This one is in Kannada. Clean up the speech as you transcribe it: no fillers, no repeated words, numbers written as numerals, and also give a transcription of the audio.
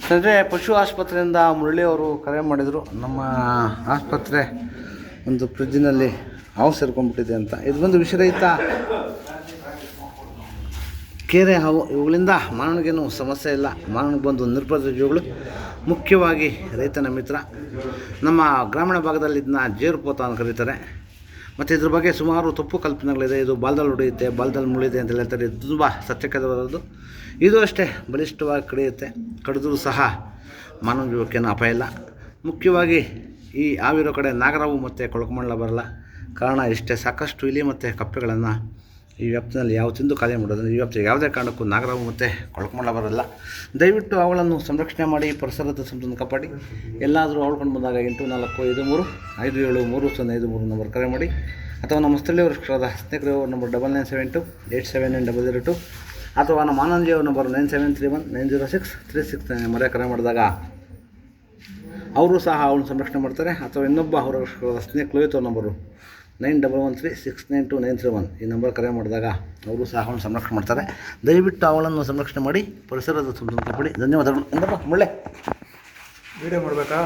ಸ್ನೇಹಿತರೆ, ಪಶು ಆಸ್ಪತ್ರೆಯಿಂದ ಮುರಳಿಯವರು ಕರೆ ಮಾಡಿದರು. ನಮ್ಮ ಆಸ್ಪತ್ರೆ ಒಂದು ಫ್ರಿಜ್ಜಿನಲ್ಲಿ ಹಾವು ಸೇರ್ಕೊಂಡ್ಬಿಟ್ಟಿದೆ ಅಂತ. ಇದು ಬಂದು ವಿಷರಹಿತ ಕೆರೆ ಹಾವು. ಇವುಗಳಿಂದ ಮಾನವನಿಗೇನು ಸಮಸ್ಯೆ ಇಲ್ಲ. ಮಾನವನಿಗೆ ಬಂದು ನಿರ್ಬಂಧ ಜೀವಿಗಳು, ಮುಖ್ಯವಾಗಿ ರೈತನ ಮಿತ್ರ. ನಮ್ಮ ಗ್ರಾಮೀಣ ಭಾಗದಲ್ಲಿ ಇದನ್ನ ಜೇರುಪೋತ ಅಂತ ಕರೀತಾರೆ. ಮತ್ತು ಇದ್ರ ಬಗ್ಗೆ ಸುಮಾರು ತಪ್ಪು ಕಲ್ಪನೆಗಳಿದೆ. ಇದು ಬಾಲ್ದಲ್ಲಿ ಹೊಡೆಯುತ್ತೆ, ಬಾಲ್ದಲ್ಲಿ ಮುಳಿದೆ ಅಂತ ಹೇಳ್ತಾರೆ. ಇದು ತುಂಬ ಸತ್ಯಕ್ಕದವರದ್ದು. ಇದು ಅಷ್ಟೇ ಬಲಿಷ್ಠವಾಗಿ ಕಡಿಯುತ್ತೆ. ಕಡಿದ್ರೂ ಸಹ ಮಾನವ ಜೀವಕ್ಕೇನು ಅಪಾಯ ಇಲ್ಲ. ಮುಖ್ಯವಾಗಿ ಈ ಹಾವಿರೋ ಕಡೆ ನಾಗರಾವು ಮತ್ತು ಕೊಳಕಮಂಡಲ ಬರಲ್ಲ. ಕಾರಣ ಇಷ್ಟೇ, ಸಾಕಷ್ಟು ಇಲಿ ಮತ್ತು ಕಪ್ಪೆಗಳನ್ನು ಈ ವ್ಯಾಪ್ತಿನಲ್ಲಿ ಯಾವ ತಿಂದು ಖಾಲಿ ಮಾಡೋದು. ಈ ವ್ಯಾಪ್ತಿಗೆ ಯಾವುದೇ ಕಾರಣಕ್ಕೂ ನಾಗರಾವು ಮತ್ತು ಕೊಳಕಮಂಡಲ ಬರಲ್ಲ. ದಯವಿಟ್ಟು ಅವುಗಳನ್ನು ಸಂರಕ್ಷಣೆ ಮಾಡಿ, ಪರಿಸರದ ಸಂಪತ್ತನ್ನು ಕಾಪಾಡಿ. ಎಲ್ಲಾದರೂ ಅವಳ್ಕೊಂಡು ಬಂದಾಗ 8453 ನಂಬರ್ ಕರೆ ಮಾಡಿ, ಅಥವಾ ನಮ್ಮ ಸ್ಥಳೀಯ ವೃಕ್ಷದ ಸ್ನೇಹಿತರು ನಂಬರ್ 9972879002, ಅಥವಾ ನಮ್ಮ ಆನಂದಿಯವ್ರ ನಂಬರ್ 9731906369 ಮರೆ ಕರೆ ಮಾಡಿದಾಗ ಅವರು ಸಹ ಅವನ್ನ ಸಂರಕ್ಷಣೆ ಮಾಡ್ತಾರೆ. ಅಥವಾ ಇನ್ನೊಬ್ಬ ಅವರ ಸ್ನೇಹಿತ ಲೋಹಿತ್ ನಂಬರು 9113692931 ಈ ನಂಬರ್ ಕರೆ ಮಾಡಿದಾಗ ಅವರು ಸಹ ಅವನು ಸಂರಕ್ಷಣೆ ಮಾಡ್ತಾರೆ. ದಯವಿಟ್ಟು ಅವಳನ್ನು ಸಂರಕ್ಷಣೆ ಮಾಡಿ, ಪರಿಸರದ ಸಂಪತ್ತನ್ನು ಕಾಪಾಡಿ. ಧನ್ಯವಾದಗಳು. ಎಂದಪ್ಪ ಒಳ್ಳೆ ವೀಡಿಯೋ ಮಾಡಬೇಕಾ?